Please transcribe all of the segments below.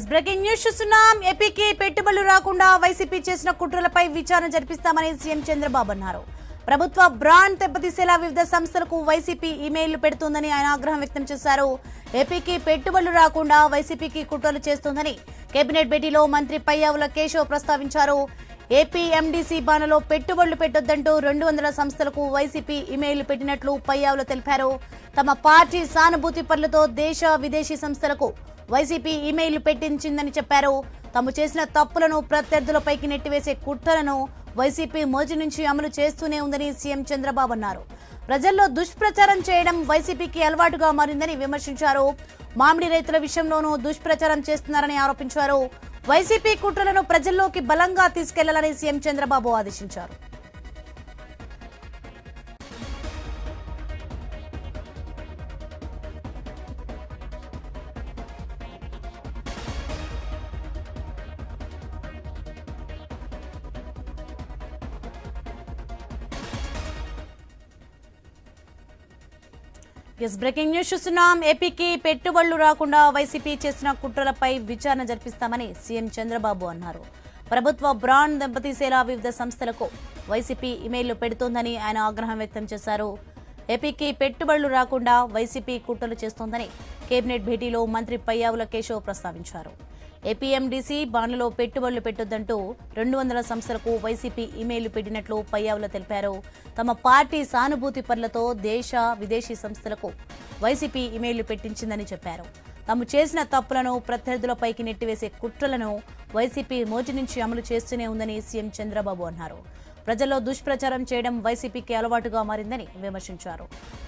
Breaking news చూస్తున్నాం. ఏపీకి పెట్టుబడులు రాకుండా వైసీపీ చేసిన కుట్రలపై విచారణ జరిపిస్తామని సీఎం చంద్రబాబు అన్నారు. ప్రభుత్వ బ్రాండ్ దెబ్బతీసేలా వివిధ సంస్థలకు వైసీపీ ఇమెయిల్లు పెడుతోందని ఆయన ఆగ్రహం వ్యక్తం చేశారు. ఏపీకి పెట్టుబడులు రాకుండా వైసీపీకి కుట్రలు చేస్తోందని కేబినెట్ భేటీలో మంత్రి పయ్యావుల కేశవ్ ప్రస్తావించారు. ఏపీ ఎండీసీ బాణలో పెట్టుబడులు పెట్టొద్దంటూ 200 సంస్థలకు వైసీపీ ఇమెయిల్ పెట్టినట్లు పయ్యావుల తెలిపారు. తమ పార్టీ సానుభూతి పరులతో దేశ విదేశీ సంస్థలకు వైసీపీ ఇమెయిల్ పెట్టించిందని చెప్పారు. తాము చేసిన తప్పులను ప్రత్యర్థులపైకి నెట్టివేసే కుట్రలను వైసీపీ మొదటి నుంచి అమలు చేస్తూనే ఉందని సీఎం చంద్రబాబు అన్నారు. ప్రజల్లో దుష్ప్రచారం చేయడం వైసీపీకి అలవాటుగా మారిందని విమర్శించారు. మామిడి రైతుల విషయంలోనూ దుష్ప్రచారం చేస్తున్నారని ఆరోపించారు. వైసీపీ కుట్రలను ప్రజల్లోకి బలంగా తీసుకెళ్లాలని సీఎం చంద్రబాబు ఆదేశించారు. బ్రేకింగ్ న్యూస్ చూస్తున్నాం. ఏపీకి పెట్టుబడులు రాకుండా వైసీపీ చేసిన కుట్రలపై విచారణ జరిపిస్తామని సీఎం చంద్రబాబు అన్నారు. ప్రభుత్వ బ్రాండ్ దెబ్బతీసేలా వివిధ సంస్థలకు వైసీపీ ఇమెయిల్ పెడుతోందని ఆయన ఆగ్రహం వ్యక్తం చేశారు. ఏపీకి పెట్టుబడులు రాకుండా వైసీపీ కుట్రలు చేస్తోందని కేబినెట్ భేటీలో మంత్రి పయ్యావుల కేశవ్ ప్రస్తావించారు. ఏపీఎండీసీ బాండ్లలో పెట్టుబడులు పెట్టొద్దంటూ 200 సంస్థలకు వైసీపీ ఇమెయిల్ పెట్టినట్లు పయ్యావుల తెలిపారు. తమ పార్టీ సానుభూతి పరులతో దేశ విదేశీ సంస్థలకు వైసీపీ ఇమెయిల్ పెట్టించిందని చెప్పారు. తాము చేసిన తప్పులను ప్రత్యర్థులపైకి నెట్టివేసే కుట్రలను వైసీపీ మొదటి నుంచి అమలు చేస్తూనే ఉందని సీఎం చంద్రబాబు అన్నారు. ప్రజల్లో దుష్ప్రచారం చేయడం వైసీపీకి అలవాటుగా మారిందని విమర్శించారు.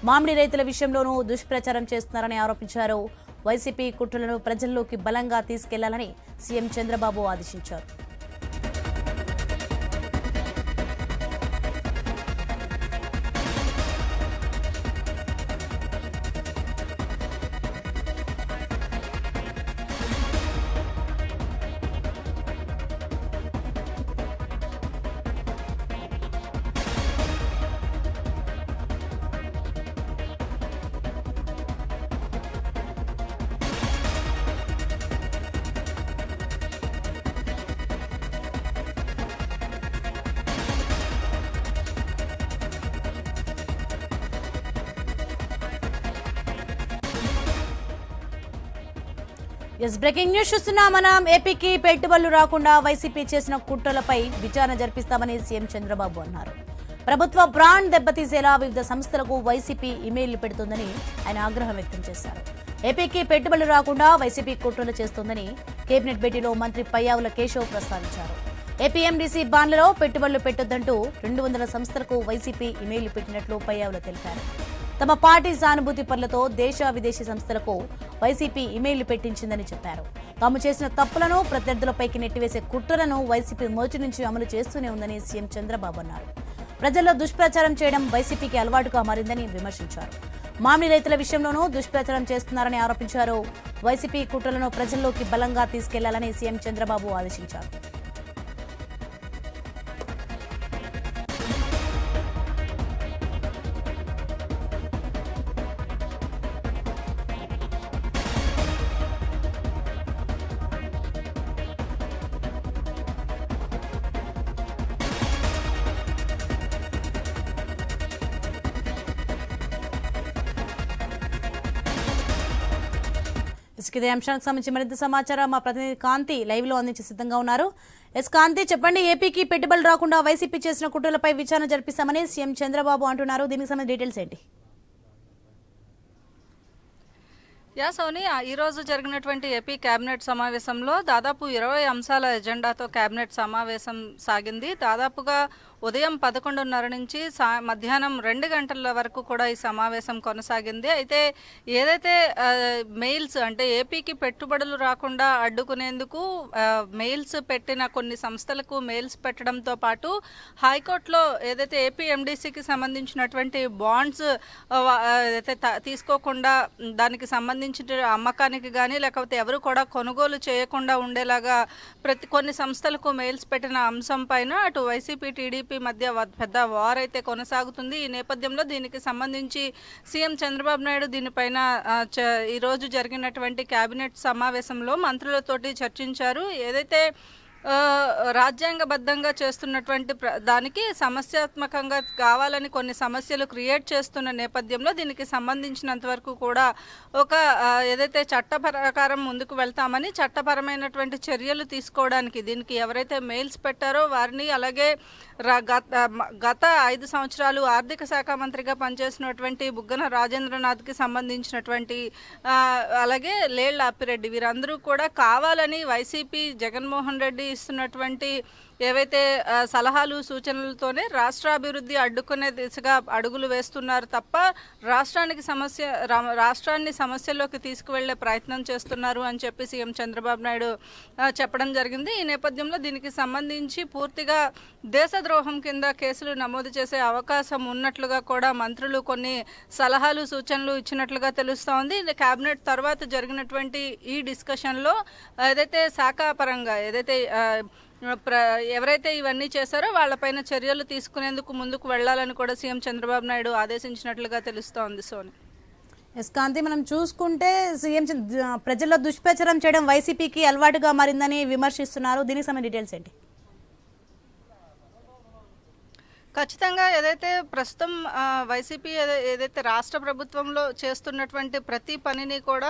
మామిడి రైతుల విషయంలోనూ దుష్ప్రచారం చేస్తున్నారని ఆరోపించారు. వైసీపీ కుట్రలను ప్రజల్లోకి బలంగా తీసుకెళ్లాలని సీఎం చంద్రబాబు ఆదేశించారు. బ్రేకింగ్ న్యూస్ చూస్తున్నా మనం. ఏపీకి పెట్టుబడులు రాకుండా వైసీపీ చేసిన కుట్రలపై విచారణ జరిపిస్తామని సీఎం చంద్రబాబు అన్నారు. ప్రభుత్వ బ్రాండ్ దెబ్బతీసేలా వివిధ సంస్థలకు వైసీపీ ఇమెయిల్ పెడుతోందని ఆయన ఆగ్రహం వ్యక్తం చేశారు. ఏపీకి పెట్టుబడులు రాకుండా వైసీపీ కుట్రలు చేస్తోందని కేబినెట్ భేటీలో మంత్రి పయ్యావుల కేశవ్ ప్రస్తావించారు. ఏపీఎండీసీ బాండ్లలో పెట్టుబడులు పెట్టొద్దంటూ 200 సంస్థలకు వైసీపీ ఇమెయిల్ పెట్టినట్లు పయ్యావుల తెలిపారు. తమ పార్టీ సానుభూతి పరులతో దేశ విదేశీ సంస్థలకు వైసీపీ ఇమెయిల్ పెట్టించిందని చెప్పారు. తాము చేసిన తప్పులను ప్రత్యర్థులపైకి నెట్టివేసే కుట్రలను వైసీపీ మొదటి నుంచి అమలు చేస్తూనే ఉందని సీఎం చంద్రబాబు అన్నారు. ప్రజల్లో దుష్ప్రచారం చేయడం వైసీపీకి అలవాటుగా మారిందని విమర్శించారు. మామిడి రైతుల విషయంలోనూ దుష్ప్రచారం చేస్తున్నారని ఆరోపించారు. వైసీపీ కుట్రలను ప్రజల్లోకి బలంగా తీసుకెళ్లాలని సీఎం చంద్రబాబు ఆదేశించారు. ఇదే అంశానికి సంబంధించి మరింత సమాచారం మా ప్రతినిధి కాంతి లైవ్ లో అందించి సిద్ధంగా ఉన్నారు. కాంతి, చెప్పండి. ఏపీకి పెట్టుబడులు రాకుండా వైసీపీ చేసిన కుట్రలపై విచారణ జరిపిస్తామని సీఎం చంద్రబాబు అంటున్నారు. దీనికి సంబంధించిన డీటెయిల్స్ ఏంటి? సోని, ఈరోజు జరిగినటువంటి ఏపీ కేబినెట్ సమావేశంలో దాదాపు 20 అంశాల ఎజెండాతో కేబినెట్ సమావేశం సాగింది. దాదాపుగా ఉదయం 11:30 నుంచి మధ్యాహ్నం 2 గంటల వరకు కూడా ఈ సమావేశం కొనసాగింది. అయితే ఏదైతే మెయిల్స్ అంటే ఏపీకి పెట్టుబడులు రాకుండా అడ్డుకునేందుకు మెయిల్స్ పెట్టిన కొన్ని సంస్థలకు మెయిల్స్ పెట్టడంతో పాటు హైకోర్టులో ఏదైతే ఏపీ ఎండీసీకి సంబంధించినటువంటి బాండ్స్ ఏదైతే తీసుకోకుండా దానికి సంబంధించిన అమ్మకానికి కానీ లేకపోతే ఎవరు కూడా కొనుగోలు చేయకుండా ఉండేలాగా కొన్ని సంస్థలకు మెయిల్స్ పెట్టిన అంశం పైన అటు వైసీపీ టీడీపీ వైసీపీ మధ్య పెద్ద వార్ అయితే కొనసాగుతుంది. ఈ నేపథ్యంలో దీనికి సంబంధించి సీఎం చంద్రబాబు నాయుడు దీనిపైన ఈరోజు జరిగినటువంటి కేబినెట్ సమావేశంలో మంత్రులతోటి చర్చించారు. ఏదైతే రాజ్యాంగబద్ధంగా చేస్తున్నటువంటి దానికి సమస్యాత్మకంగా కావాలని కొన్ని సమస్యలు క్రియేట్ చేస్తున్న నేపథ్యంలో దీనికి సంబంధించినంత వరకు కూడా ఒక ఏదైతే చట్ట ప్రకారం ముందుకు వెళ్తామని చట్టపరమైనటువంటి చర్యలు తీసుకోవడానికి దీనికి ఎవరైతే మెయిల్స్ పెట్టారో వారిని, అలాగే గత 5 సంవత్సరాలు ఆర్థిక శాఖ మంత్రిగా పనిచేసినటువంటి బుగ్గన రాజేంద్రనాథ్కి సంబంధించినటువంటి అలాగే లేళ్ల అప్పిరెడ్డి వీరందరూ కూడా కావాలని వైసీపీ జగన్మోహన్ రెడ్డి ఇస్తున్నటువంటి ఏవైతే సలహాలు సూచనలతోనే రాష్ట్రాభివృద్ధి అడ్డుకునే దిశగా అడుగులు వేస్తున్నారు తప్ప రాష్ట్రాన్ని సమస్యల్లోకి తీసుకువెళ్లే ప్రయత్నం చేస్తున్నారు అని చెప్పి సీఎం చంద్రబాబు నాయుడు చెప్పడం జరిగింది. ఈ నేపథ్యంలో దీనికి సంబంధించి పూర్తిగా దేశద్రోహం కింద కేసులు నమోదు చేసే అవకాశం ఉన్నట్లుగా కూడా మంత్రులు కొన్ని సలహాలు సూచనలు ఇచ్చినట్లుగా తెలుస్తోంది. కేబినెట్ తర్వాత జరిగినటువంటి ఈ డిస్కషన్లో ఏదైతే శాఖాపరంగా ఏదైతే ఎవరైతే ఇవన్నీ చేశారో వాళ్ళపైన చర్యలు తీసుకునేందుకు ముందుకు వెళ్లాలని కూడా సీఎం చంద్రబాబు నాయుడు ఆదేశించినట్లుగా తెలుస్తోంది. సోని కాంతి, మనం చూసుకుంటే సీఎం ప్రజల్లో దుష్ప్రచారం చేయడం వైసీపీకి అలవాటుగా మారిందని విమర్శిస్తున్నారు. దీనికి సంబంధించిన డీటెయిల్స్ ఏంటి? ఖచ్చితంగా ఏదైతే ప్రస్తుతం వైసీపీ ఏదైతే రాష్ట్ర ప్రభుత్వంలో చేస్తున్నటువంటి ప్రతి పనిని కూడా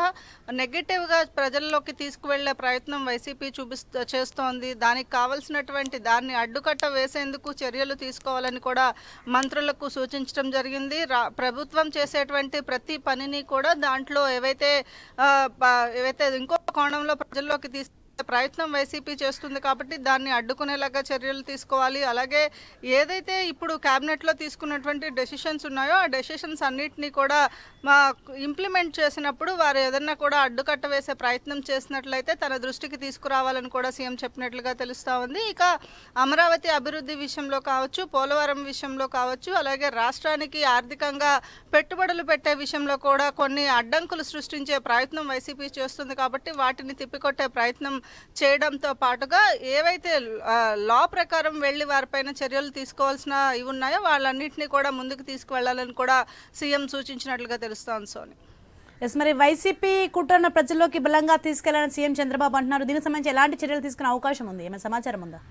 నెగటివ్గా ప్రజల్లోకి తీసుకువెళ్లే ప్రయత్నం వైసీపీ చేస్తోంది. దానికి కావాల్సినటువంటి దాన్ని అడ్డుకట్ట వేసేందుకు చర్యలు తీసుకోవాలని కూడా మంత్రులకు సూచించడం జరిగింది. ప్రభుత్వం చేసేటువంటి ప్రతి పనిని కూడా దాంట్లో ఏవైతే ఇంకో కోణంలో ప్రజల్లోకి ప్రయత్నం వైసీపీ చేస్తుంది కాబట్టి దాన్ని అడ్డుకునేలాగా చర్యలు తీసుకోవాలి. అలాగే ఏదైతే ఇప్పుడు క్యాబినెట్లో తీసుకున్నటువంటి డెసిషన్స్ ఉన్నాయో ఆ డెసిషన్స్ అన్నిటినీ కూడా ఇంప్లిమెంట్ చేసినప్పుడు వారు ఏదన్నా కూడా అడ్డుకట్ట వేసే ప్రయత్నం చేసినట్లయితే తన దృష్టికి తీసుకురావాలని కూడా సీఎం చెప్పినట్లుగా తెలుస్తూ ఉంది. ఇక అమరావతి అభివృద్ధి విషయంలో కావచ్చు, పోలవరం విషయంలో కావచ్చు, అలాగే రాష్ట్రానికి ఆర్థికంగా పెట్టుబడులు పెట్టే విషయంలో కూడా కొన్ని అడ్డంకులు సృష్టించే ప్రయత్నం వైసీపీ చేస్తుంది కాబట్టి వాటిని తిప్పికొట్టే ప్రయత్నం చేయడంతో పాటుగా ఏవైతే లా ప్రకారం వెళ్లి వారిపైన చర్యలు తీసుకోవాల్సిన ఇవి ఉన్నాయో వాళ్ళన్నింటినీ కూడా ముందుకు తీసుకువెళ్లాలని కూడా సీఎం సూచించినట్లుగా తెలుస్తోంది. సోని, మరి వైసీపీ కుట్రను ప్రజల్లోకి బలంగా తీసుకెళ్లాలని సీఎం చంద్రబాబు అంటున్నారు. దీనికి సంబంధించి ఎలాంటి చర్యలు తీసుకునే అవకాశం ఉంది? ఏమైనా సమాచారం ఉందా?